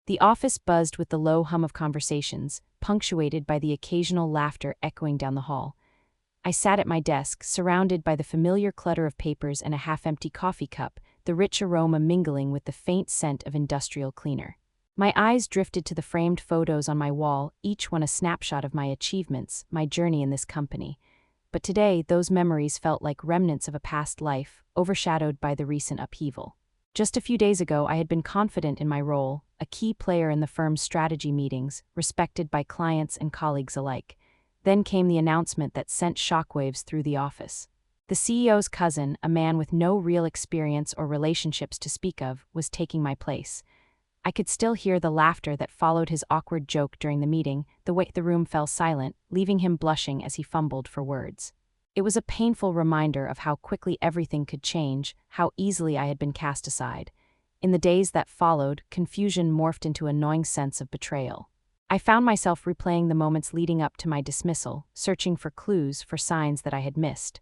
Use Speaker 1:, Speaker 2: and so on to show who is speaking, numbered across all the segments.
Speaker 1: The office buzzed with the low hum of conversations, punctuated by the occasional laughter echoing down the hall. I sat at my desk, surrounded by the familiar clutter of papers and a half-empty coffee cup, the rich aroma mingling with the faint scent of industrial cleaner. My eyes drifted to the framed photos on my wall, each one a snapshot of my achievements, my journey in this company. But today, those memories felt like remnants of a past life, overshadowed by the recent upheaval. Just a few days ago, I had been confident in my role, a key player in the firm's strategy meetings, respected by clients and colleagues alike. Then came the announcement that sent shockwaves through the office. The CEO's cousin, a man with no real experience or relationships to speak of, was taking my place. I could still hear the laughter that followed his awkward joke during the meeting, the way the room fell silent, leaving him blushing as he fumbled for words. It was a painful reminder of how quickly everything could change, how easily I had been cast aside. In the days that followed, confusion morphed into a gnawing sense of betrayal. I found myself replaying the moments leading up to my dismissal, searching for clues, for signs that I had missed.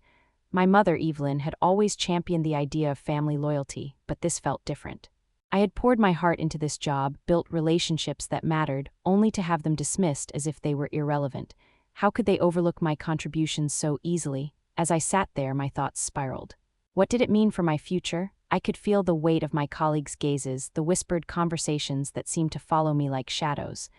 Speaker 1: My mother, Evelyn, had always championed the idea of family loyalty, but this felt different. I had poured my heart into this job, built relationships that mattered, only to have them dismissed as if they were irrelevant. How could they overlook my contributions so easily? As I sat there, my thoughts spiraled. What did it mean for my future? I could feel the weight of my colleagues' gazes, the whispered conversations that seemed to follow me like shadows.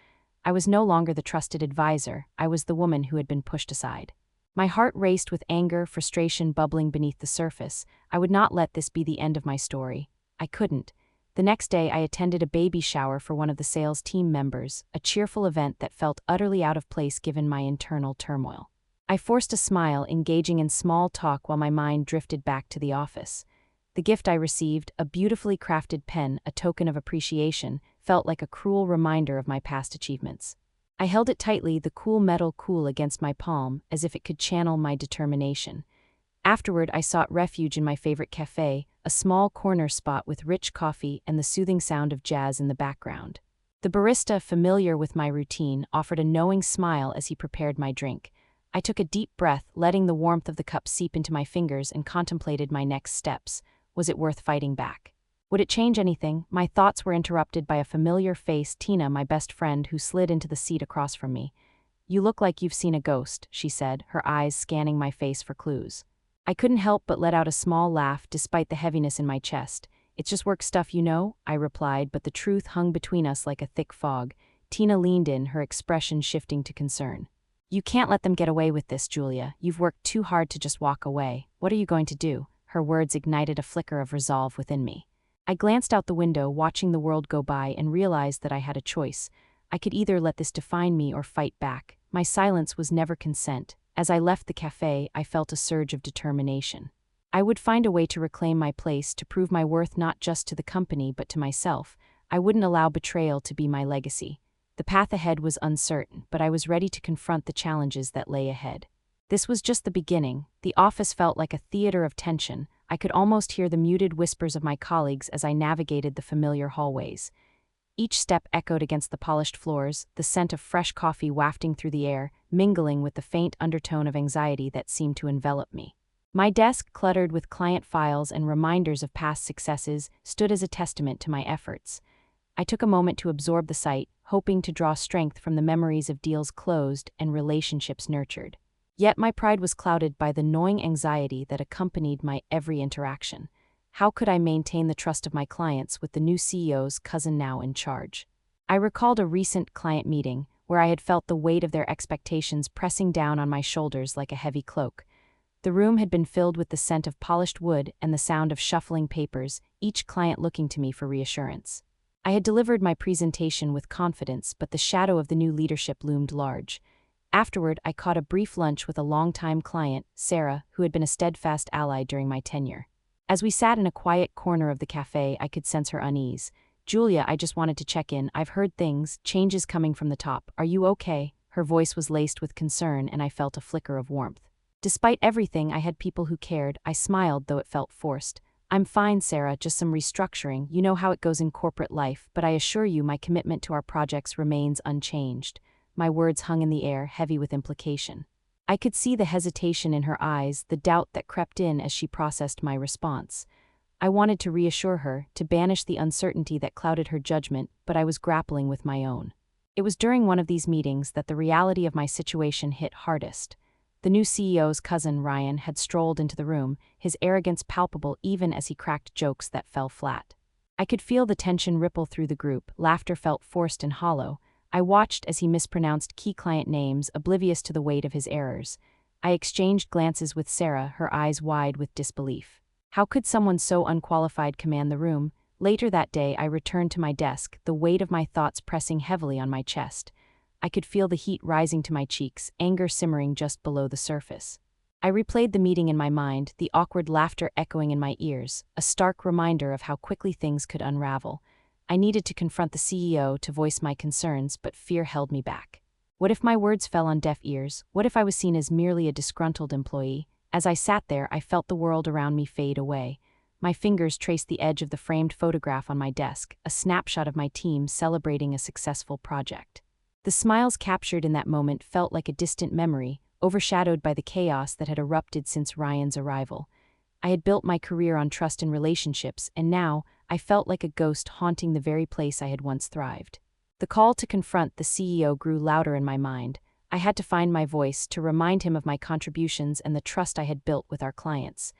Speaker 1: I was no longer the trusted advisor, I was the woman who had been pushed aside. My heart raced with anger, frustration bubbling beneath the surface. I would not let this be the end of my story. I couldn't. The next day, I attended a baby shower for one of the sales team members, a cheerful event that felt utterly out of place given my internal turmoil. I forced a smile, engaging in small talk while my mind drifted back to the office. The gift I received, a beautifully crafted pen, a token of appreciation, felt like a cruel reminder of my past achievements. I held it tightly, the cool metal cool against my palm, as if it could channel my determination. Afterward, I sought refuge in my favorite cafe, a small corner spot with rich coffee and the soothing sound of jazz in the background. The barista, familiar with my routine, offered a knowing smile as he prepared my drink. I took a deep breath, letting the warmth of the cup seep into my fingers, and contemplated my next steps. Was it worth fighting back? Would it change anything? My thoughts were interrupted by a familiar face, Tina, my best friend, who slid into the seat across from me. "You look like you've seen a ghost," she said, her eyes scanning my face for clues. I couldn't help but let out a small laugh despite the heaviness in my chest. "It's just work stuff, you know," I replied, but the truth hung between us like a thick fog. Tina leaned in, her expression shifting to concern. "You can't let them get away with this, Julia. You've worked too hard to just walk away. What are you going to do?" Her words ignited a flicker of resolve within me. I glanced out the window, watching the world go by, and realized that I had a choice. I could either let this define me or fight back. My silence was never consent. As I left the cafe, I felt a surge of determination. I would find a way to reclaim my place, to prove my worth not just to the company but to myself. I wouldn't allow betrayal to be my legacy. The path ahead was uncertain, but I was ready to confront the challenges that lay ahead. This was just the beginning. The office felt like a theater of tension. I could almost hear the muted whispers of my colleagues as I navigated the familiar hallways. Each step echoed against the polished floors, the scent of fresh coffee wafting through the air, mingling with the faint undertone of anxiety that seemed to envelop me. My desk, cluttered with client files and reminders of past successes, stood as a testament to my efforts. I took a moment to absorb the sight, hoping to draw strength from the memories of deals closed and relationships nurtured. Yet my pride was clouded by the gnawing anxiety that accompanied my every interaction. How could I maintain the trust of my clients with the new CEO's cousin now in charge? I recalled a recent client meeting where I had felt the weight of their expectations pressing down on my shoulders like a heavy cloak. The room had been filled with the scent of polished wood and the sound of shuffling papers, each client looking to me for reassurance. I had delivered my presentation with confidence, but the shadow of the new leadership loomed large. Afterward, I caught a brief lunch with a longtime client, Sarah, who had been a steadfast ally during my tenure. As we sat in a quiet corner of the cafe, I could sense her unease. "Julia, I just wanted to check in. I've heard things, changes coming from the top. Are you okay?" Her voice was laced with concern, and I felt a flicker of warmth. Despite everything, I had people who cared. I smiled, though it felt forced. "I'm fine, Sarah, just some restructuring. You know how it goes in corporate life, but I assure you my commitment to our projects remains unchanged." My words hung in the air, heavy with implication. I could see the hesitation in her eyes, the doubt that crept in as she processed my response. I wanted to reassure her, to banish the uncertainty that clouded her judgment, but I was grappling with my own. It was during one of these meetings that the reality of my situation hit hardest. The new CEO's cousin, Ryan, had strolled into the room, his arrogance palpable even as he cracked jokes that fell flat. I could feel the tension ripple through the group, laughter felt forced and hollow. I watched as he mispronounced key client names, oblivious to the weight of his errors. I exchanged glances with Sarah, her eyes wide with disbelief. How could someone so unqualified command the room? Later that day, I returned to my desk, the weight of my thoughts pressing heavily on my chest. I could feel the heat rising to my cheeks, anger simmering just below the surface. I replayed the meeting in my mind, the awkward laughter echoing in my ears, a stark reminder of how quickly things could unravel. I needed to confront the CEO, to voice my concerns, but fear held me back. What if my words fell on deaf ears? What if I was seen as merely a disgruntled employee? As I sat there, I felt the world around me fade away. My fingers traced the edge of the framed photograph on my desk, a snapshot of my team celebrating a successful project. The smiles captured in that moment felt like a distant memory, overshadowed by the chaos that had erupted since Ryan's arrival. I had built my career on trust and relationships, and now I felt like a ghost haunting the very place I had once thrived. The call to confront the CEO grew louder in my mind. I had to find my voice, to remind him of my contributions and the trust I had built with our clients.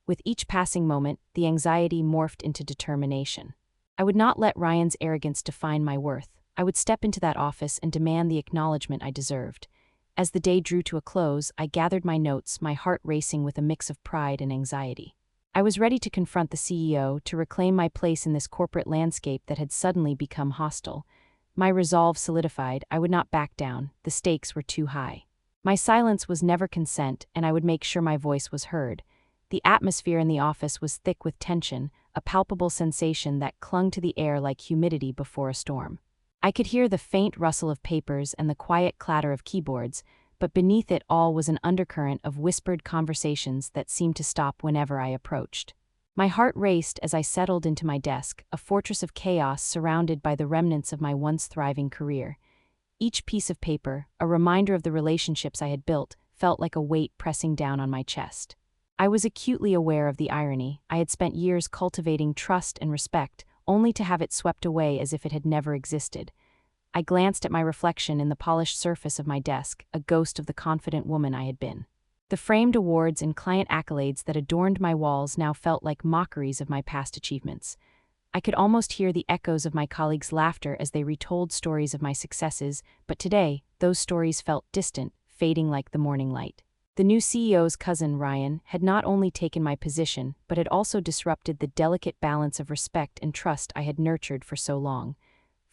Speaker 1: With each passing moment, the anxiety morphed into determination. I would not let Ryan's arrogance define my worth. I would step into that office and demand the acknowledgement I deserved. As the day drew to a close, I gathered my notes, my heart racing with a mix of pride and anxiety. I was ready to confront the CEO, to reclaim my place in this corporate landscape that had suddenly become hostile. My resolve solidified. I would not back down. The stakes were too high. My silence was never consent, and I would make sure my voice was heard. The atmosphere in the office was thick with tension, a palpable sensation that clung to the air like humidity before a storm. I could hear the faint rustle of papers and the quiet clatter of keyboards, but beneath it all was an undercurrent of whispered conversations that seemed to stop whenever I approached. My heart raced as I settled into my desk, a fortress of chaos surrounded by the remnants of my once thriving career. Each piece of paper, a reminder of the relationships I had built, felt like a weight pressing down on my chest. I was acutely aware of the irony. I had spent years cultivating trust and respect, only to have it swept away as if it had never existed. I glanced at my reflection in the polished surface of my desk, a ghost of the confident woman I had been. The framed awards and client accolades that adorned my walls now felt like mockeries of my past achievements. I could almost hear the echoes of my colleagues' laughter as they retold stories of my successes, but today, those stories felt distant, fading like the morning light. The new CEO's cousin, Ryan, had not only taken my position, but had also disrupted the delicate balance of respect and trust I had nurtured for so long.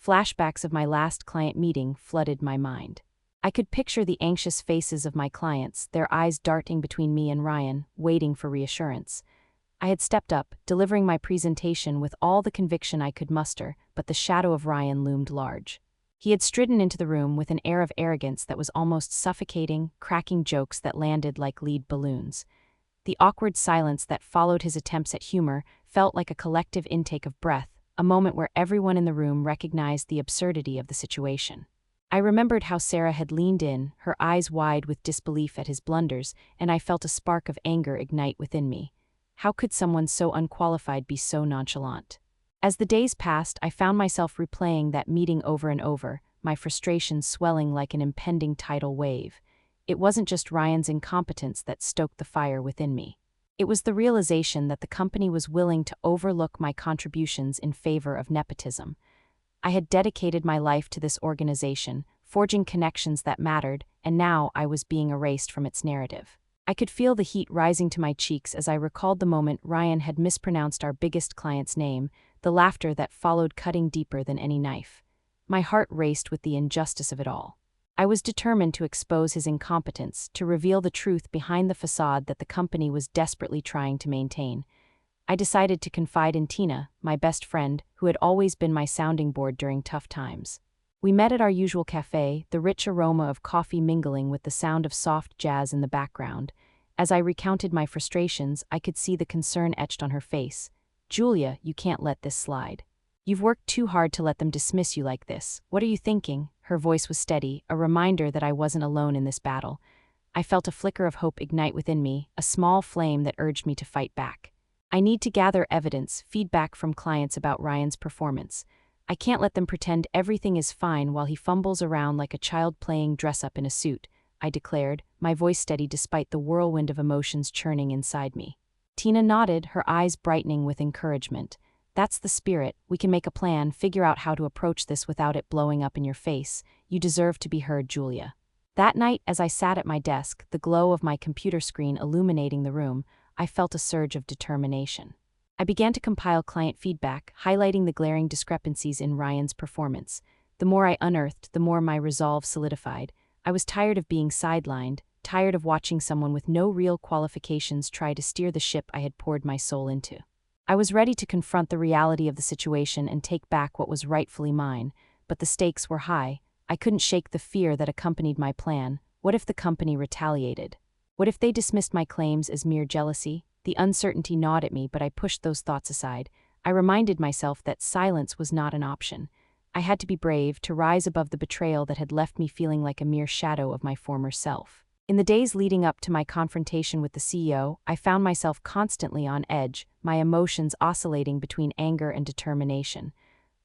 Speaker 1: Flashbacks of my last client meeting flooded my mind. I could picture the anxious faces of my clients, their eyes darting between me and Ryan, waiting for reassurance. I had stepped up, delivering my presentation with all the conviction I could muster, but the shadow of Ryan loomed large. He had stridden into the room with an air of arrogance that was almost suffocating, cracking jokes that landed like lead balloons. The awkward silence that followed his attempts at humor felt like a collective intake of breath, a moment where everyone in the room recognized the absurdity of the situation. I remembered how Sarah had leaned in, her eyes wide with disbelief at his blunders, and I felt a spark of anger ignite within me. How could someone so unqualified be so nonchalant? As the days passed, I found myself replaying that meeting over and over, my frustration swelling like an impending tidal wave. It wasn't just Ryan's incompetence that stoked the fire within me. It was the realization that the company was willing to overlook my contributions in favor of nepotism. I had dedicated my life to this organization, forging connections that mattered, and now I was being erased from its narrative. I could feel the heat rising to my cheeks as I recalled the moment Ryan had mispronounced our biggest client's name, the laughter that followed cutting deeper than any knife. My heart raced with the injustice of it all. I was determined to expose his incompetence, to reveal the truth behind the facade that the company was desperately trying to maintain. I decided to confide in Tina, my best friend, who had always been my sounding board during tough times. We met at our usual cafe, the rich aroma of coffee mingling with the sound of soft jazz in the background. As I recounted my frustrations, I could see the concern etched on her face. "Julia, you can't let this slide. You've worked too hard to let them dismiss you like this. What are you thinking?" Her voice was steady, a reminder that I wasn't alone in this battle. I felt a flicker of hope ignite within me, a small flame that urged me to fight back. I need to gather evidence, feedback from clients about Ryan's performance. I can't let them pretend everything is fine while he fumbles around like a child playing dress-up in a suit, I declared, my voice steady despite the whirlwind of emotions churning inside me. Tina nodded, her eyes brightening with encouragement. That's the spirit. We can make a plan, figure out how to approach this without it blowing up in your face. You deserve to be heard, Julia. That night, as I sat at my desk, the glow of my computer screen illuminating the room, I felt a surge of determination. I began to compile client feedback, highlighting the glaring discrepancies in Ryan's performance. The more I unearthed, the more my resolve solidified. I was tired of being sidelined, tired of watching someone with no real qualifications try to steer the ship I had poured my soul into. I was ready to confront the reality of the situation and take back what was rightfully mine, but the stakes were high. I couldn't shake the fear that accompanied my plan. What if the company retaliated? What if they dismissed my claims as mere jealousy? The uncertainty gnawed at me, but I pushed those thoughts aside. I reminded myself that silence was not an option. I had to be brave, to rise above the betrayal that had left me feeling like a mere shadow of my former self. In the days leading up to my confrontation with the CEO, I found myself constantly on edge, my emotions oscillating between anger and determination.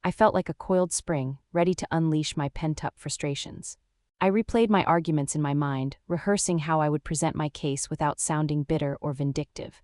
Speaker 1: I felt like a coiled spring, ready to unleash my pent-up frustrations. I replayed my arguments in my mind, rehearsing how I would present my case without sounding bitter or vindictive.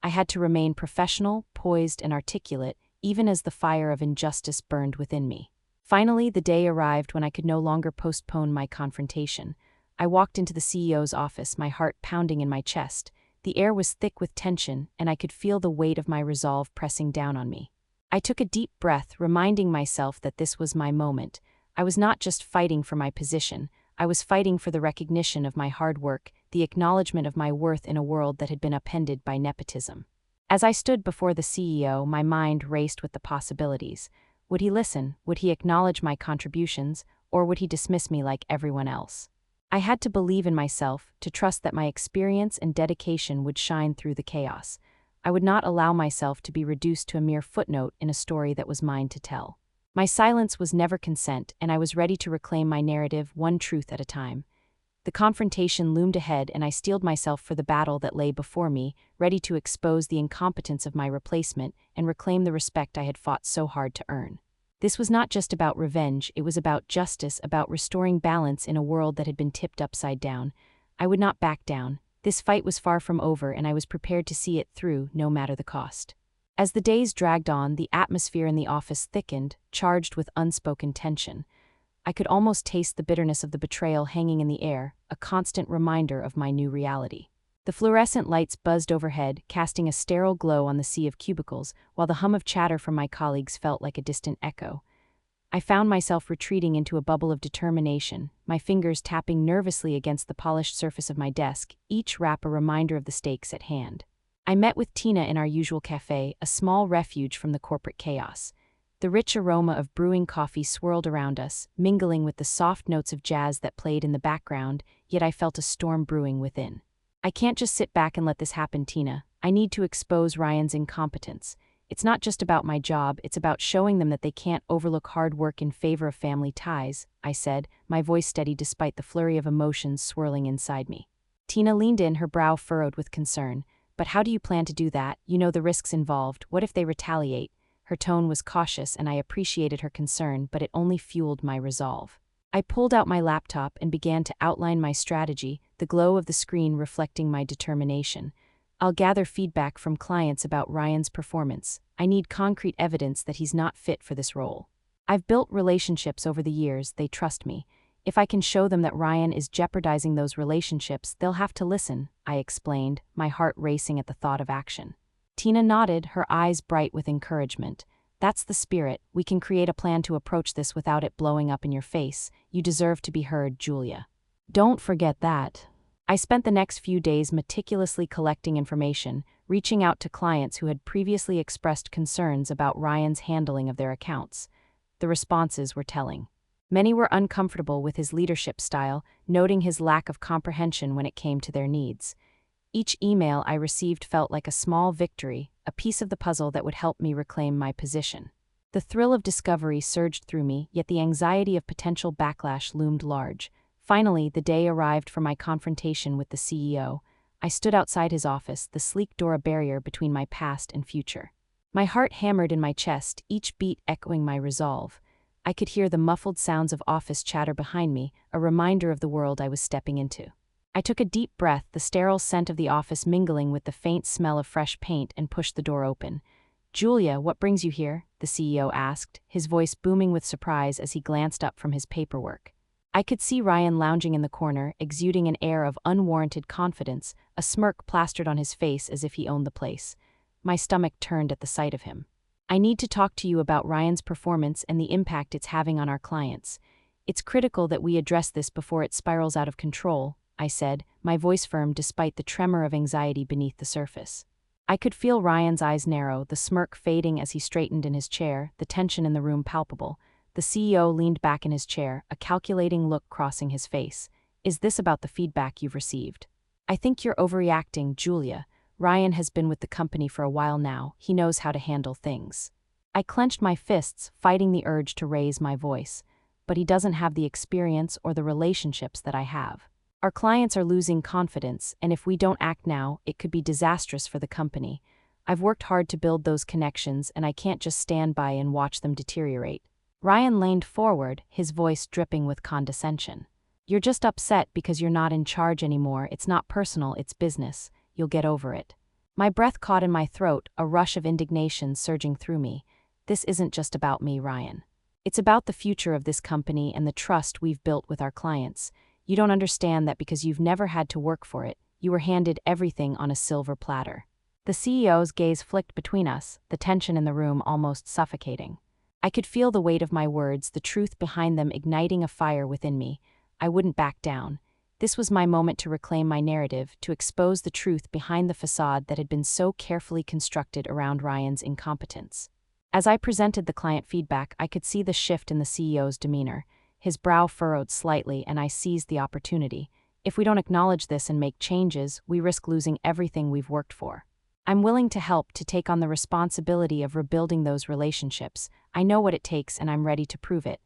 Speaker 1: I had to remain professional, poised, and articulate, even as the fire of injustice burned within me. Finally, the day arrived when I could no longer postpone my confrontation. I walked into the CEO's office, my heart pounding in my chest. The air was thick with tension, and I could feel the weight of my resolve pressing down on me. I took a deep breath, reminding myself that this was my moment. I was not just fighting for my position, I was fighting for the recognition of my hard work, the acknowledgement of my worth in a world that had been upended by nepotism. As I stood before the CEO, my mind raced with the possibilities. Would he listen? Would he acknowledge my contributions? Or would he dismiss me like everyone else? I had to believe in myself, to trust that my experience and dedication would shine through the chaos. I would not allow myself to be reduced to a mere footnote in a story that was mine to tell. My silence was never consent, and I was ready to reclaim my narrative one truth at a time. The confrontation loomed ahead, and I steeled myself for the battle that lay before me, ready to expose the incompetence of my replacement and reclaim the respect I had fought so hard to earn. This was not just about revenge, it was about justice, about restoring balance in a world that had been tipped upside down. I would not back down. This fight was far from over, and I was prepared to see it through, no matter the cost. As the days dragged on, the atmosphere in the office thickened, charged with unspoken tension. I could almost taste the bitterness of the betrayal hanging in the air, a constant reminder of my new reality. The fluorescent lights buzzed overhead, casting a sterile glow on the sea of cubicles, while the hum of chatter from my colleagues felt like a distant echo. I found myself retreating into a bubble of determination, my fingers tapping nervously against the polished surface of my desk, each rap a reminder of the stakes at hand. I met with Tina in our usual cafe, a small refuge from the corporate chaos. The rich aroma of brewing coffee swirled around us, mingling with the soft notes of jazz that played in the background, yet I felt a storm brewing within. I can't just sit back and let this happen, Tina. I need to expose Ryan's incompetence. It's not just about my job, it's about showing them that they can't overlook hard work in favor of family ties, I said, my voice steady despite the flurry of emotions swirling inside me. Tina leaned in, her brow furrowed with concern. But how do you plan to do that? You know the risks involved. What if they retaliate? Her tone was cautious, and I appreciated her concern, but it only fueled my resolve. I pulled out my laptop and began to outline my strategy, the glow of the screen reflecting my determination. I'll gather feedback from clients about Ryan's performance. I need concrete evidence that he's not fit for this role. I've built relationships over the years, they trust me. If I can show them that Ryan is jeopardizing those relationships, they'll have to listen, I explained, my heart racing at the thought of action. Tina nodded, her eyes bright with encouragement. That's the spirit. We can create a plan to approach this without it blowing up in your face. You deserve to be heard, Julia. Don't forget that. I spent the next few days meticulously collecting information, reaching out to clients who had previously expressed concerns about Ryan's handling of their accounts. The responses were telling. Many were uncomfortable with his leadership style, noting his lack of comprehension when it came to their needs. Each email I received felt like a small victory, a piece of the puzzle that would help me reclaim my position. The thrill of discovery surged through me, yet the anxiety of potential backlash loomed large. Finally, the day arrived for my confrontation with the CEO. I stood outside his office, the sleek door a barrier between my past and future. My heart hammered in my chest, each beat echoing my resolve. I could hear the muffled sounds of office chatter behind me, a reminder of the world I was stepping into. I took a deep breath, the sterile scent of the office mingling with the faint smell of fresh paint, and pushed the door open. "Julia, what brings you here?" the CEO asked, his voice booming with surprise as he glanced up from his paperwork. I could see Ryan lounging in the corner, exuding an air of unwarranted confidence, a smirk plastered on his face as if he owned the place. My stomach turned at the sight of him. "I need to talk to you about Ryan's performance and the impact it's having on our clients. It's critical that we address this before it spirals out of control," I said, my voice firm despite the tremor of anxiety beneath the surface. I could feel Ryan's eyes narrow, the smirk fading as he straightened in his chair, the tension in the room palpable. The CEO leaned back in his chair, a calculating look crossing his face. "Is this about the feedback you've received?" "I think you're overreacting, Julia. Ryan has been with the company for a while now. He knows how to handle things." I clenched my fists, fighting the urge to raise my voice. "But he doesn't have the experience or the relationships that I have. Our clients are losing confidence, and if we don't act now, it could be disastrous for the company. I've worked hard to build those connections, and I can't just stand by and watch them deteriorate." Ryan leaned forward, his voice dripping with condescension. "You're just upset because you're not in charge anymore. It's not personal, it's business. You'll get over it." My breath caught in my throat, a rush of indignation surging through me. "This isn't just about me, Ryan. It's about the future of this company and the trust we've built with our clients. You don't understand that because you've never had to work for it, you were handed everything on a silver platter." The CEO's gaze flicked between us, the tension in the room almost suffocating. I could feel the weight of my words, the truth behind them igniting a fire within me. I wouldn't back down. This was my moment to reclaim my narrative, to expose the truth behind the facade that had been so carefully constructed around Ryan's incompetence. As I presented the client feedback, I could see the shift in the CEO's demeanor. His brow furrowed slightly, and I seized the opportunity. "If we don't acknowledge this and make changes, we risk losing everything we've worked for. I'm willing to help, to take on the responsibility of rebuilding those relationships. I know what it takes, and I'm ready to prove it."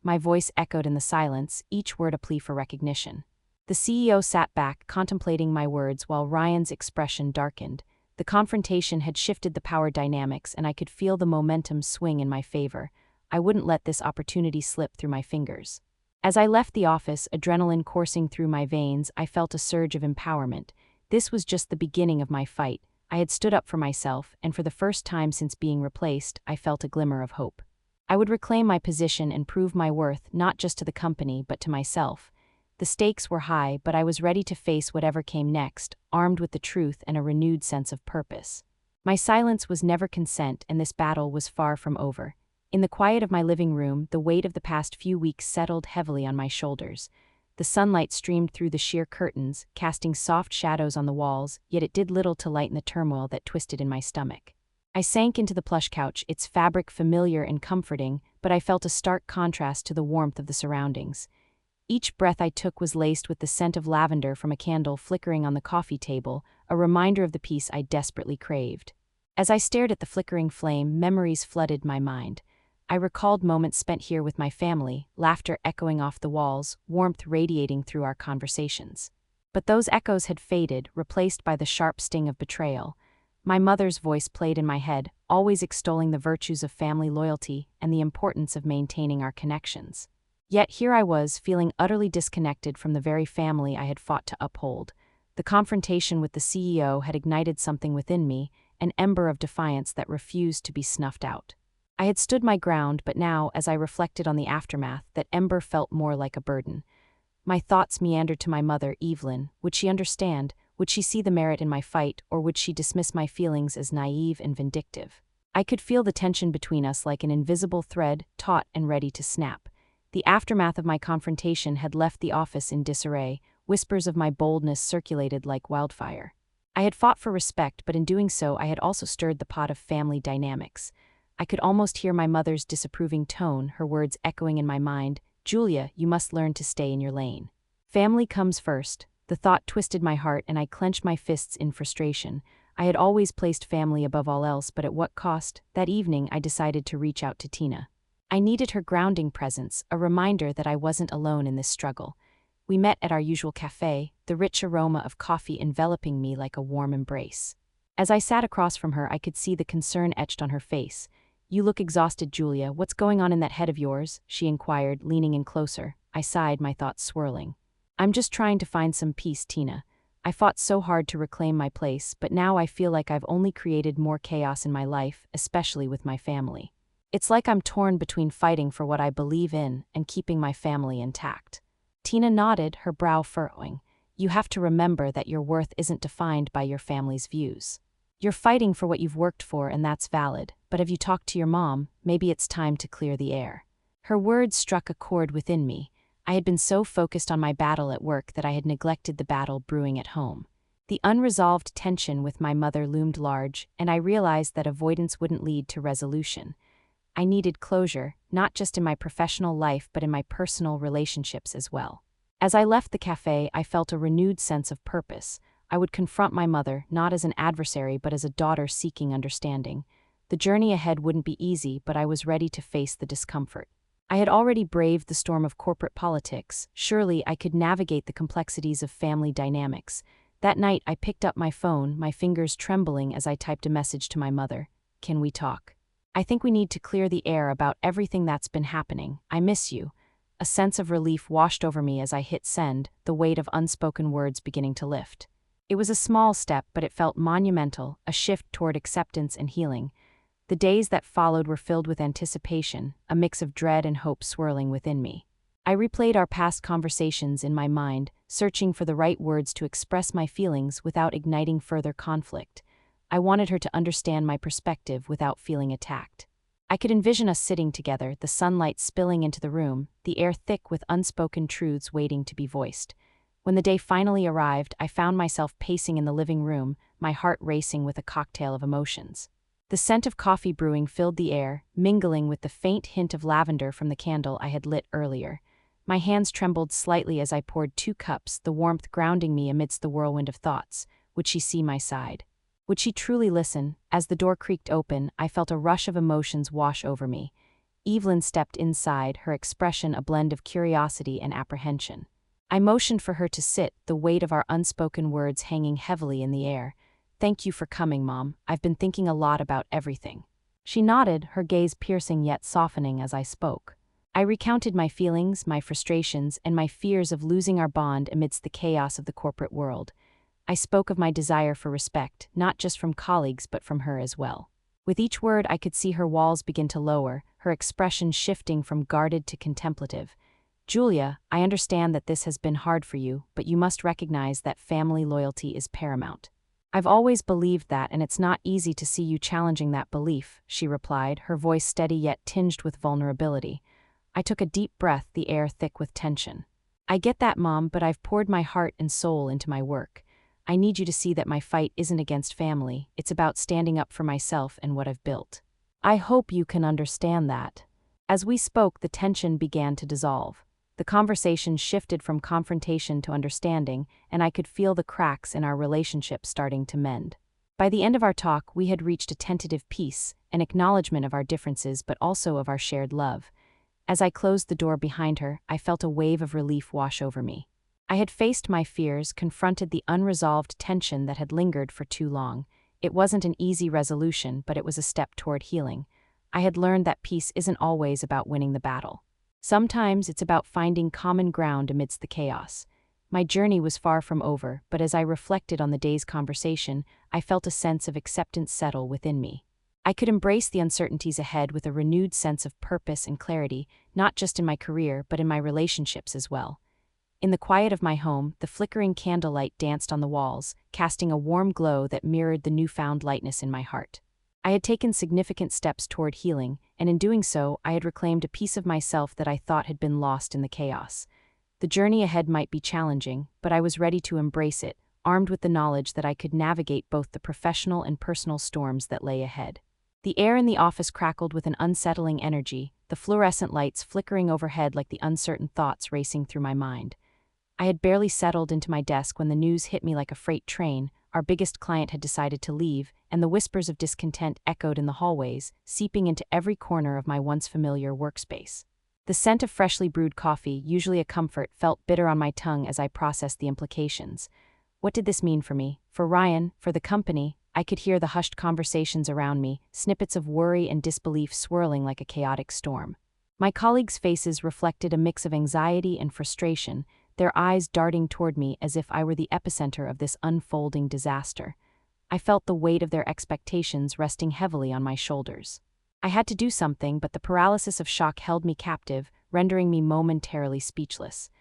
Speaker 1: My voice echoed in the silence, each word a plea for recognition. The CEO sat back, contemplating my words while Ryan's expression darkened. The confrontation had shifted the power dynamics, and I could feel the momentum swing in my favor. I wouldn't let this opportunity slip through my fingers. As I left the office, adrenaline coursing through my veins, I felt a surge of empowerment. This was just the beginning of my fight. I had stood up for myself, and for the first time since being replaced, I felt a glimmer of hope. I would reclaim my position and prove my worth, not just to the company, but to myself. The stakes were high, but I was ready to face whatever came next, armed with the truth and a renewed sense of purpose. My silence was never consent, and this battle was far from over. In the quiet of my living room, the weight of the past few weeks settled heavily on my shoulders. The sunlight streamed through the sheer curtains, casting soft shadows on the walls, yet it did little to lighten the turmoil that twisted in my stomach. I sank into the plush couch, its fabric familiar and comforting, but I felt a stark contrast to the warmth of the surroundings. Each breath I took was laced with the scent of lavender from a candle flickering on the coffee table, a reminder of the peace I desperately craved. As I stared at the flickering flame, memories flooded my mind. I recalled moments spent here with my family, laughter echoing off the walls, warmth radiating through our conversations. But those echoes had faded, replaced by the sharp sting of betrayal. My mother's voice played in my head, always extolling the virtues of family loyalty and the importance of maintaining our connections. Yet here I was, feeling utterly disconnected from the very family I had fought to uphold. The confrontation with the CEO had ignited something within me, an ember of defiance that refused to be snuffed out. I had stood my ground, but now, as I reflected on the aftermath, that ember felt more like a burden. My thoughts meandered to my mother, Evelyn. Would she understand? Would she see the merit in my fight, or would she dismiss my feelings as naive and vindictive? I could feel the tension between us like an invisible thread, taut and ready to snap. The aftermath of my confrontation had left the office in disarray. Whispers of my boldness circulated like wildfire. I had fought for respect, but in doing so I had also stirred the pot of family dynamics. I could almost hear my mother's disapproving tone, her words echoing in my mind. "Julia, you must learn to stay in your lane. Family comes first." The thought twisted my heart, and I clenched my fists in frustration. I had always placed family above all else, but at what cost? That evening, I decided to reach out to Tina. I needed her grounding presence, a reminder that I wasn't alone in this struggle. We met at our usual cafe, the rich aroma of coffee enveloping me like a warm embrace. As I sat across from her, I could see the concern etched on her face. "You look exhausted, Julia. What's going on in that head of yours?" she inquired, leaning in closer. I sighed, my thoughts swirling. "I'm just trying to find some peace, Tina. I fought so hard to reclaim my place, but now I feel like I've only created more chaos in my life, especially with my family. It's like I'm torn between fighting for what I believe in and keeping my family intact." Tina nodded, her brow furrowing. "You have to remember that your worth isn't defined by your family's views. You're fighting for what you've worked for, and that's valid, but have you talked to your mom? Maybe it's time to clear the air." Her words struck a chord within me. I had been so focused on my battle at work that I had neglected the battle brewing at home. The unresolved tension with my mother loomed large, and I realized that avoidance wouldn't lead to resolution. I needed closure, not just in my professional life but in my personal relationships as well. As I left the cafe, I felt a renewed sense of purpose. I would confront my mother, not as an adversary but as a daughter seeking understanding. The journey ahead wouldn't be easy, but I was ready to face the discomfort. I had already braved the storm of corporate politics. Surely I could navigate the complexities of family dynamics. That night I picked up my phone, my fingers trembling as I typed a message to my mother. "Can we talk? I think we need to clear the air about everything that's been happening. I miss you." A sense of relief washed over me as I hit send, the weight of unspoken words beginning to lift. It was a small step, but it felt monumental, a shift toward acceptance and healing. The days that followed were filled with anticipation, a mix of dread and hope swirling within me. I replayed our past conversations in my mind, searching for the right words to express my feelings without igniting further conflict. I wanted her to understand my perspective without feeling attacked. I could envision us sitting together, the sunlight spilling into the room, the air thick with unspoken truths waiting to be voiced. When the day finally arrived, I found myself pacing in the living room, my heart racing with a cocktail of emotions. The scent of coffee brewing filled the air, mingling with the faint hint of lavender from the candle I had lit earlier. My hands trembled slightly as I poured 2 cups, the warmth grounding me amidst the whirlwind of thoughts. Would she see my side? Would she truly listen? As the door creaked open, I felt a rush of emotions wash over me. Evelyn stepped inside, her expression a blend of curiosity and apprehension. I motioned for her to sit, the weight of our unspoken words hanging heavily in the air. "Thank you for coming, Mom. I've been thinking a lot about everything." She nodded, her gaze piercing yet softening as I spoke. I recounted my feelings, my frustrations, and my fears of losing our bond amidst the chaos of the corporate world. I spoke of my desire for respect, not just from colleagues but from her as well. With each word I could see her walls begin to lower, her expression shifting from guarded to contemplative. "Julia, I understand that this has been hard for you, but you must recognize that family loyalty is paramount." "I've always believed that, and it's not easy to see you challenging that belief," she replied, her voice steady yet tinged with vulnerability. I took a deep breath, the air thick with tension. "I get that, Mom, but I've poured my heart and soul into my work. I need you to see that my fight isn't against family, it's about standing up for myself and what I've built. I hope you can understand that." As we spoke, the tension began to dissolve. The conversation shifted from confrontation to understanding, and I could feel the cracks in our relationship starting to mend. By the end of our talk, we had reached a tentative peace, an acknowledgement of our differences but also of our shared love. As I closed the door behind her, I felt a wave of relief wash over me. I had faced my fears, confronted the unresolved tension that had lingered for too long. It wasn't an easy resolution, but it was a step toward healing. I had learned that peace isn't always about winning the battle. Sometimes it's about finding common ground amidst the chaos. My journey was far from over, but as I reflected on the day's conversation, I felt a sense of acceptance settle within me. I could embrace the uncertainties ahead with a renewed sense of purpose and clarity, not just in my career, but in my relationships as well. In the quiet of my home, the flickering candlelight danced on the walls, casting a warm glow that mirrored the newfound lightness in my heart. I had taken significant steps toward healing, and in doing so, I had reclaimed a piece of myself that I thought had been lost in the chaos. The journey ahead might be challenging, but I was ready to embrace it, armed with the knowledge that I could navigate both the professional and personal storms that lay ahead. The air in the office crackled with an unsettling energy, the fluorescent lights flickering overhead like the uncertain thoughts racing through my mind. I had barely settled into my desk when the news hit me like a freight train. Our biggest client had decided to leave, and the whispers of discontent echoed in the hallways, seeping into every corner of my once familiar workspace. The scent of freshly brewed coffee, usually a comfort, felt bitter on my tongue as I processed the implications. What did this mean for me? For Ryan? For the company? I could hear the hushed conversations around me, snippets of worry and disbelief swirling like a chaotic storm. My colleagues' faces reflected a mix of anxiety and frustration, their eyes darting toward me as if I were the epicenter of this unfolding disaster. I felt the weight of their expectations resting heavily on my shoulders. I had to do something, but the paralysis of shock held me captive, rendering me momentarily speechless.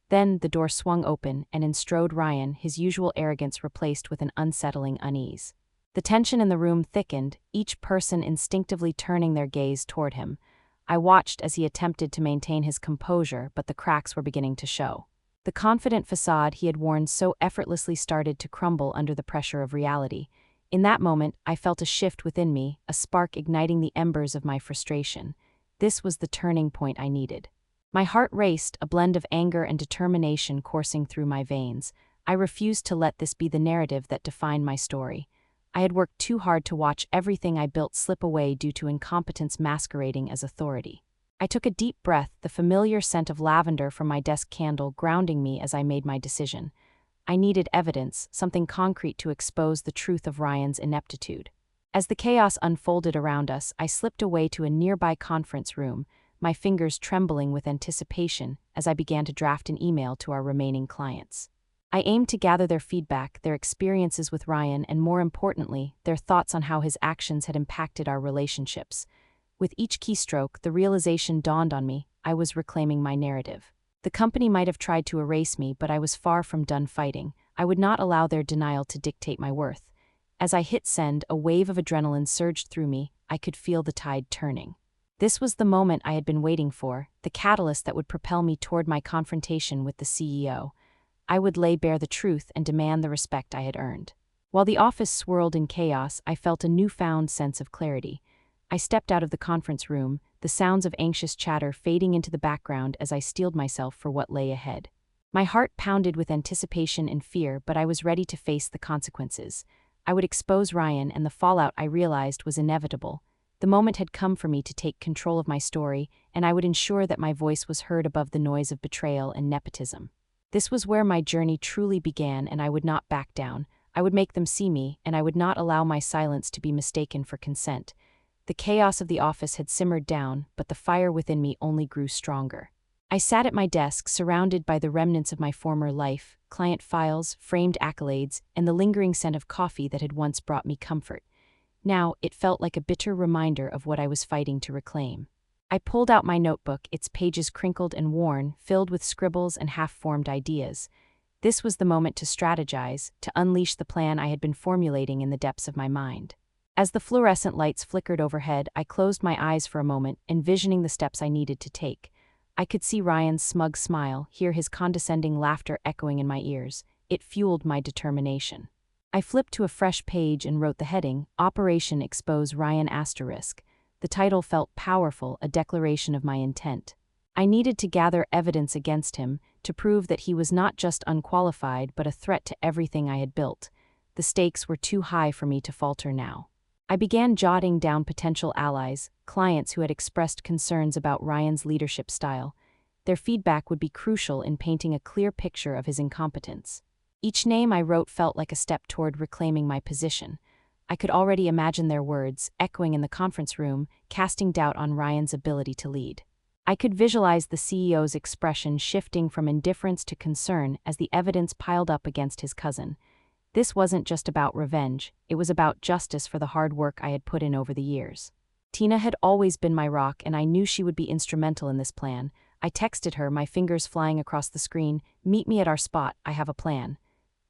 Speaker 1: Then the door swung open, and in strode Ryan, his usual arrogance replaced with an unsettling unease. The tension in the room thickened, each person instinctively turning their gaze toward him. I watched as he attempted to maintain his composure, but the cracks were beginning to show. The confident facade he had worn so effortlessly started to crumble under the pressure of reality. In that moment, I felt a shift within me, a spark igniting the embers of my frustration. This was the turning point I needed. My heart raced, a blend of anger and determination coursing through my veins. I refused to let this be the narrative that defined my story. I had worked too hard to watch everything I built slip away due to incompetence masquerading as authority. I took a deep breath, the familiar scent of lavender from my desk candle grounding me as I made my decision. I needed evidence, something concrete to expose the truth of Ryan's ineptitude. As the chaos unfolded around us, I slipped away to a nearby conference room, my fingers trembling with anticipation as I began to draft an email to our remaining clients. I aimed to gather their feedback, their experiences with Ryan, and more importantly, their thoughts on how his actions had impacted our relationships. With each keystroke, the realization dawned on me: I was reclaiming my narrative. The company might have tried to erase me, but I was far from done fighting. I would not allow their denial to dictate my worth. As I hit send, a wave of adrenaline surged through me. I could feel the tide turning. This was the moment I had been waiting for, the catalyst that would propel me toward my confrontation with the CEO. I would lay bare the truth and demand the respect I had earned. While the office swirled in chaos, I felt a newfound sense of clarity. I stepped out of the conference room, the sounds of anxious chatter fading into the background as I steeled myself for what lay ahead. My heart pounded with anticipation and fear, but I was ready to face the consequences. I would expose Ryan, and the fallout, I realized, was inevitable. The moment had come for me to take control of my story, and I would ensure that my voice was heard above the noise of betrayal and nepotism. This was where my journey truly began, and I would not back down. I would make them see me, and I would not allow my silence to be mistaken for consent. The chaos of the office had simmered down, but the fire within me only grew stronger. I sat at my desk, surrounded by the remnants of my former life, client files, framed accolades, and the lingering scent of coffee that had once brought me comfort. Now, it felt like a bitter reminder of what I was fighting to reclaim. I pulled out my notebook, its pages crinkled and worn, filled with scribbles and half-formed ideas. This was the moment to strategize, to unleash the plan I had been formulating in the depths of my mind. As the fluorescent lights flickered overhead, I closed my eyes for a moment, envisioning the steps I needed to take. I could see Ryan's smug smile, hear his condescending laughter echoing in my ears. It fueled my determination. I flipped to a fresh page and wrote the heading, Operation Expose Ryan *. The title felt powerful, a declaration of my intent. I needed to gather evidence against him, to prove that he was not just unqualified but a threat to everything I had built. The stakes were too high for me to falter now. I began jotting down potential allies, clients who had expressed concerns about Ryan's leadership style. Their feedback would be crucial in painting a clear picture of his incompetence. Each name I wrote felt like a step toward reclaiming my position. I could already imagine their words, echoing in the conference room, casting doubt on Ryan's ability to lead. I could visualize the CEO's expression shifting from indifference to concern as the evidence piled up against his cousin. This wasn't just about revenge, it was about justice for the hard work I had put in over the years. Tina had always been my rock, and I knew she would be instrumental in this plan. I texted her, my fingers flying across the screen, "Meet me at our spot, I have a plan."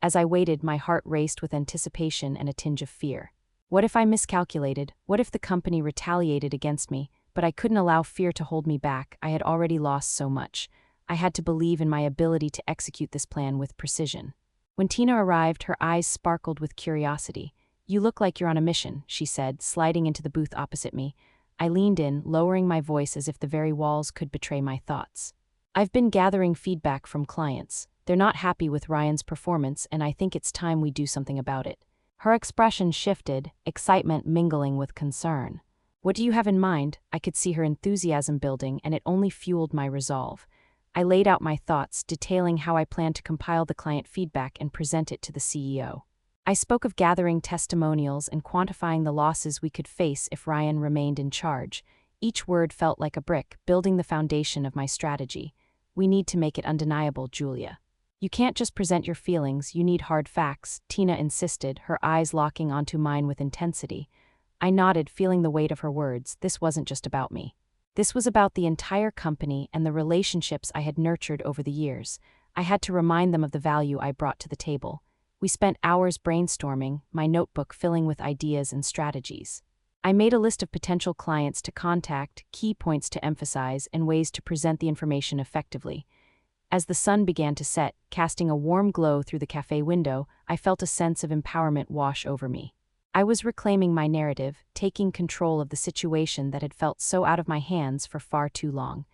Speaker 1: As I waited, my heart raced with anticipation and a tinge of fear. What if I miscalculated? What if the company retaliated against me? But I couldn't allow fear to hold me back. I had already lost so much. I had to believe in my ability to execute this plan with precision. When Tina arrived, her eyes sparkled with curiosity. "You look like you're on a mission," she said, sliding into the booth opposite me. I leaned in, lowering my voice as if the very walls could betray my thoughts. "I've been gathering feedback from clients. They're not happy with Ryan's performance, and I think it's time we do something about it." Her expression shifted, excitement mingling with concern. What do you have in mind? I could see her enthusiasm building, and it only fueled my resolve. I laid out my thoughts, detailing how I planned to compile the client feedback and present it to the CEO. I spoke of gathering testimonials and quantifying the losses we could face if Ryan remained in charge. Each word felt like a brick, building the foundation of my strategy. We need to make it undeniable, Julia. You can't just present your feelings, you need hard facts, Tina insisted, her eyes locking onto mine with intensity. I nodded, feeling the weight of her words. This wasn't just about me. This was about the entire company and the relationships I had nurtured over the years. I had to remind them of the value I brought to the table. We spent hours brainstorming, my notebook filling with ideas and strategies. I made a list of potential clients to contact, key points to emphasize, and ways to present the information effectively. As the sun began to set, casting a warm glow through the cafe window, I felt a sense of empowerment wash over me. I was reclaiming my narrative, taking control of the situation that had felt so out of my hands for far too long.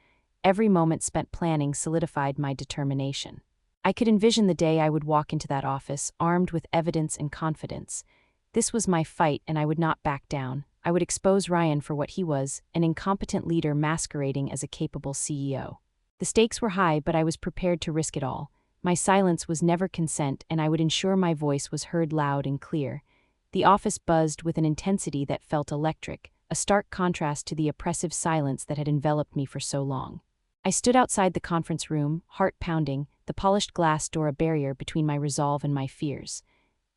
Speaker 1: Every moment spent planning solidified my determination. I could envision the day I would walk into that office, armed with evidence and confidence. This was my fight, and I would not back down. I would expose Ryan for what he was, an incompetent leader masquerading as a capable CEO. The stakes were high, but I was prepared to risk it all. My silence was never consent, and I would ensure my voice was heard loud and clear. The office buzzed with an intensity that felt electric, a stark contrast to the oppressive silence that had enveloped me for so long. I stood outside the conference room, heart pounding, the polished glass door a barrier between my resolve and my fears.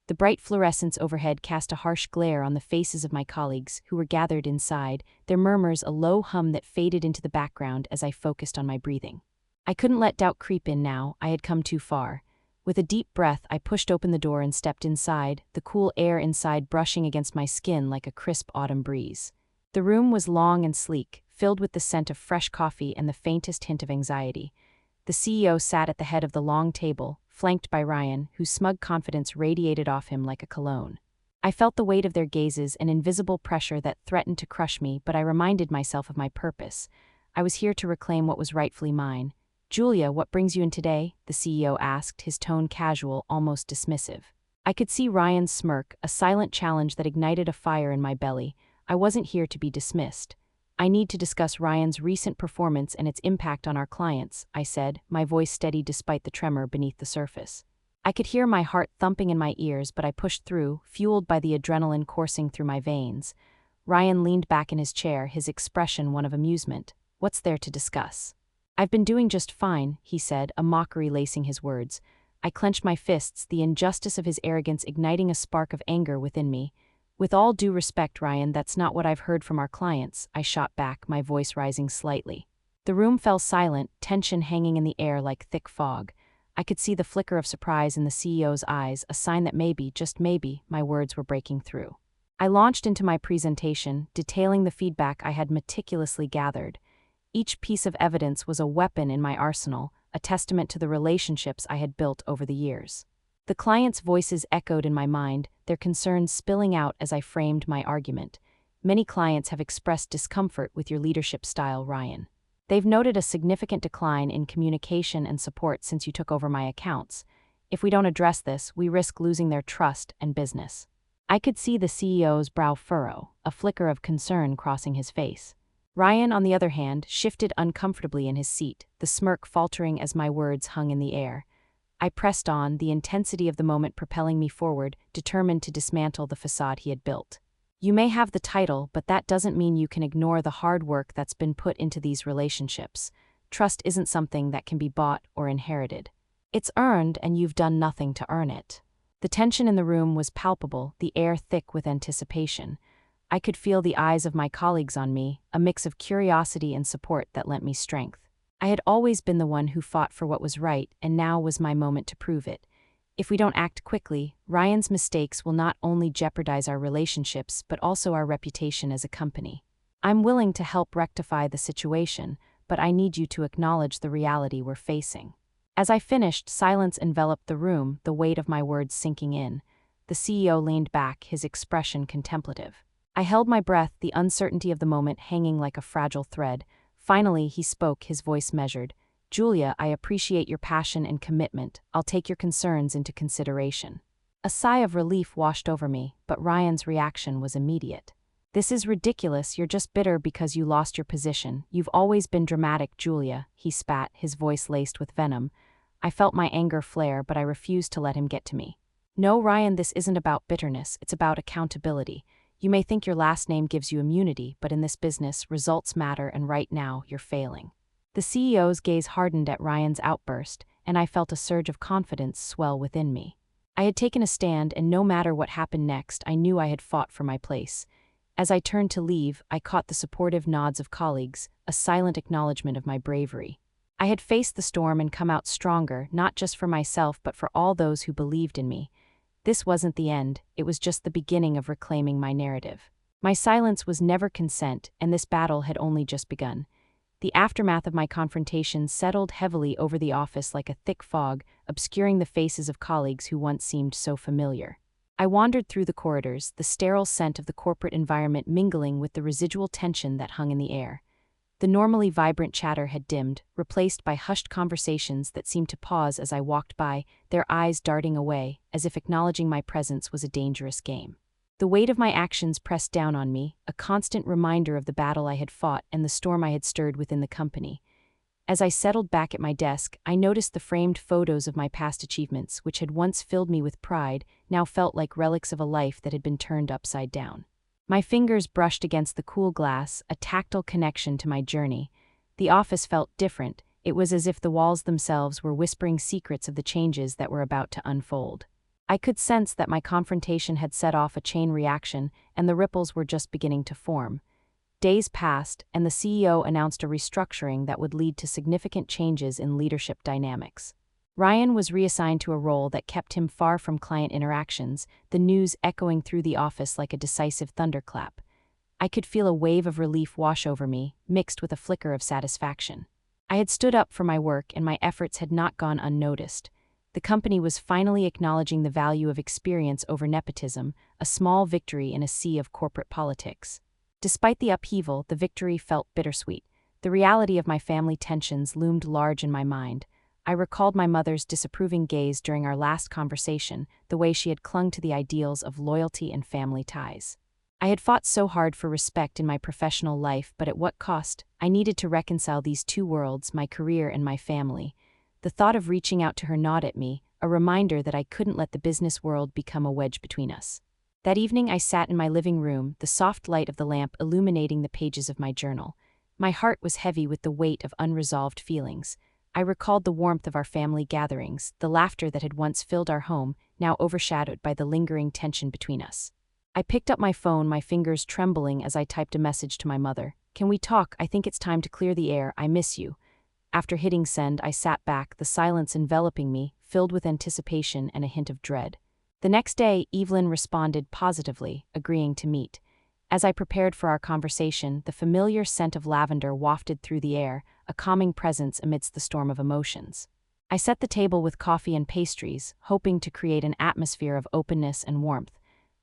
Speaker 1: The bright fluorescence overhead cast a harsh glare on the faces of my colleagues, who were gathered inside, their murmurs a low hum that faded into the background as I focused on my breathing. I couldn't let doubt creep in now, I had come too far. With a deep breath, I pushed open the door and stepped inside, the cool air inside brushing against my skin like a crisp autumn breeze. The room was long and sleek, filled with the scent of fresh coffee and the faintest hint of anxiety. The CEO sat at the head of the long table, flanked by Ryan, whose smug confidence radiated off him like a cologne. I felt the weight of their gazes, an invisible pressure that threatened to crush me, but I reminded myself of my purpose. I was here to reclaim what was rightfully mine. "Julia, what brings you in today?" the CEO asked, his tone casual, almost dismissive. I could see Ryan's smirk, a silent challenge that ignited a fire in my belly. I wasn't here to be dismissed. "I need to discuss Ryan's recent performance and its impact on our clients," I said, my voice steady despite the tremor beneath the surface. I could hear my heart thumping in my ears, but I pushed through, fueled by the adrenaline coursing through my veins. Ryan leaned back in his chair, his expression one of amusement. "What's there to discuss?" "I've been doing just fine," he said, a mockery lacing his words. I clenched my fists, the injustice of his arrogance igniting a spark of anger within me. "With all due respect, Ryan, that's not what I've heard from our clients," I shot back, my voice rising slightly. The room fell silent, tension hanging in the air like thick fog. I could see the flicker of surprise in the CEO's eyes, a sign that maybe, just maybe, my words were breaking through. I launched into my presentation, detailing the feedback I had meticulously gathered. Each piece of evidence was a weapon in my arsenal, a testament to the relationships I had built over the years. The clients' voices echoed in my mind, their concerns spilling out as I framed my argument. "Many clients have expressed discomfort with your leadership style, Ryan. They've noted a significant decline in communication and support since you took over my accounts. If we don't address this, we risk losing their trust and business." I could see the CEO's brow furrow, a flicker of concern crossing his face. Ryan, on the other hand, shifted uncomfortably in his seat, the smirk faltering as my words hung in the air. I pressed on, the intensity of the moment propelling me forward, determined to dismantle the facade he had built. "You may have the title, but that doesn't mean you can ignore the hard work that's been put into these relationships. Trust isn't something that can be bought or inherited. It's earned, and you've done nothing to earn it." The tension in the room was palpable, the air thick with anticipation. I could feel the eyes of my colleagues on me, a mix of curiosity and support that lent me strength. I had always been the one who fought for what was right, and now was my moment to prove it. If we don't act quickly, Ryan's mistakes will not only jeopardize our relationships but also our reputation as a company. "I'm willing to help rectify the situation, but I need you to acknowledge the reality we're facing." As I finished, silence enveloped the room, the weight of my words sinking in. The CEO leaned back, his expression contemplative. I held my breath, the uncertainty of the moment hanging like a fragile thread. Finally, he spoke, his voice measured. "Julia, I appreciate your passion and commitment. I'll take your concerns into consideration." A sigh of relief washed over me, but Ryan's reaction was immediate. "This is ridiculous, you're just bitter because you lost your position. You've always been dramatic, Julia," he spat, his voice laced with venom. I felt my anger flare, but I refused to let him get to me. "No, Ryan, this isn't about bitterness, it's about accountability. You may think your last name gives you immunity, but in this business, results matter, and right now, you're failing." The CEO's gaze hardened at Ryan's outburst, and I felt a surge of confidence swell within me. I had taken a stand, and no matter what happened next, I knew I had fought for my place. As I turned to leave, I caught the supportive nods of colleagues, a silent acknowledgement of my bravery. I had faced the storm and come out stronger, not just for myself but for all those who believed in me. This wasn't the end, it was just the beginning of reclaiming my narrative. My silence was never consent, and this battle had only just begun. The aftermath of my confrontation settled heavily over the office like a thick fog, obscuring the faces of colleagues who once seemed so familiar. I wandered through the corridors, the sterile scent of the corporate environment mingling with the residual tension that hung in the air. The normally vibrant chatter had dimmed, replaced by hushed conversations that seemed to pause as I walked by, their eyes darting away, as if acknowledging my presence was a dangerous game. The weight of my actions pressed down on me, a constant reminder of the battle I had fought and the storm I had stirred within the company. As I settled back at my desk, I noticed the framed photos of my past achievements, which had once filled me with pride, now felt like relics of a life that had been turned upside down. My fingers brushed against the cool glass, a tactile connection to my journey. The office felt different. It was as if the walls themselves were whispering secrets of the changes that were about to unfold. I could sense that my confrontation had set off a chain reaction, and the ripples were just beginning to form. Days passed, and the CEO announced a restructuring that would lead to significant changes in leadership dynamics. Ryan was reassigned to a role that kept him far from client interactions, the news echoing through the office like a decisive thunderclap. I could feel a wave of relief wash over me, mixed with a flicker of satisfaction. I had stood up for my work, and my efforts had not gone unnoticed. The company was finally acknowledging the value of experience over nepotism, a small victory in a sea of corporate politics. Despite the upheaval, the victory felt bittersweet. The reality of my family tensions loomed large in my mind. I recalled my mother's disapproving gaze during our last conversation, the way she had clung to the ideals of loyalty and family ties. I had fought so hard for respect in my professional life, but at what cost? I needed to reconcile these two worlds, my career and my family. The thought of reaching out to her gnawed at me, a reminder that I couldn't let the business world become a wedge between us. That evening I sat in my living room, the soft light of the lamp illuminating the pages of my journal. My heart was heavy with the weight of unresolved feelings. I recalled the warmth of our family gatherings, the laughter that had once filled our home, now overshadowed by the lingering tension between us. I picked up my phone, my fingers trembling as I typed a message to my mother. "Can we talk? I think it's time to clear the air. I miss you." After hitting send, I sat back, the silence enveloping me, filled with anticipation and a hint of dread. The next day, Evelyn responded positively, agreeing to meet. As I prepared for our conversation, the familiar scent of lavender wafted through the air, a calming presence amidst the storm of emotions. I set the table with coffee and pastries, hoping to create an atmosphere of openness and warmth.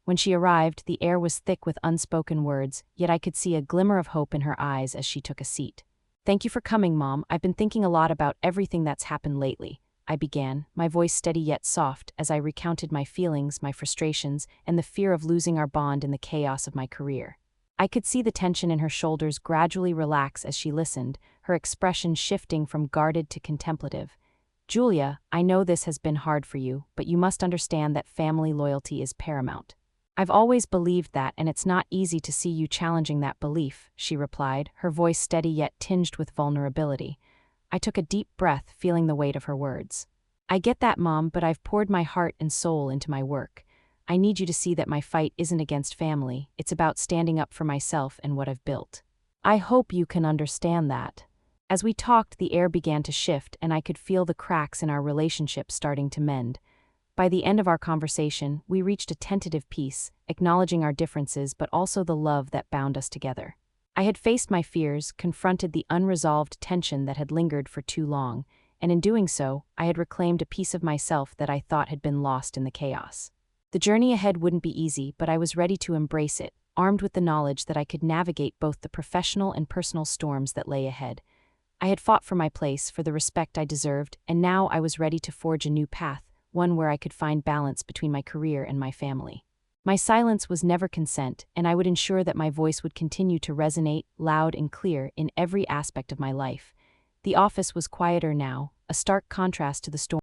Speaker 1: When she arrived, the air was thick with unspoken words, yet I could see a glimmer of hope in her eyes as she took a seat. "Thank you for coming, Mom. I've been thinking a lot about everything that's happened lately," I began, my voice steady yet soft, as I recounted my feelings, my frustrations, and the fear of losing our bond in the chaos of my career. I could see the tension in her shoulders gradually relax as she listened, her expression shifting from guarded to contemplative. "Julia, I know this has been hard for you, but you must understand that family loyalty is paramount. I've always believed that, and it's not easy to see you challenging that belief," she replied, her voice steady yet tinged with vulnerability. I took a deep breath, feeling the weight of her words. "I get that, Mom, but I've poured my heart and soul into my work. I need you to see that my fight isn't against family, it's about standing up for myself and what I've built. I hope you can understand that." As we talked, the air began to shift, and I could feel the cracks in our relationship starting to mend. By the end of our conversation, we reached a tentative peace, acknowledging our differences but also the love that bound us together. I had faced my fears, confronted the unresolved tension that had lingered for too long, and in doing so, I had reclaimed a piece of myself that I thought had been lost in the chaos. The journey ahead wouldn't be easy, but I was ready to embrace it, armed with the knowledge that I could navigate both the professional and personal storms that lay ahead. I had fought for my place, for the respect I deserved, and now I was ready to forge a new path, one where I could find balance between my career and my family. My silence was never consent, and I would ensure that my voice would continue to resonate, loud and clear, in every aspect of my life. The office was quieter now, a stark contrast to the storm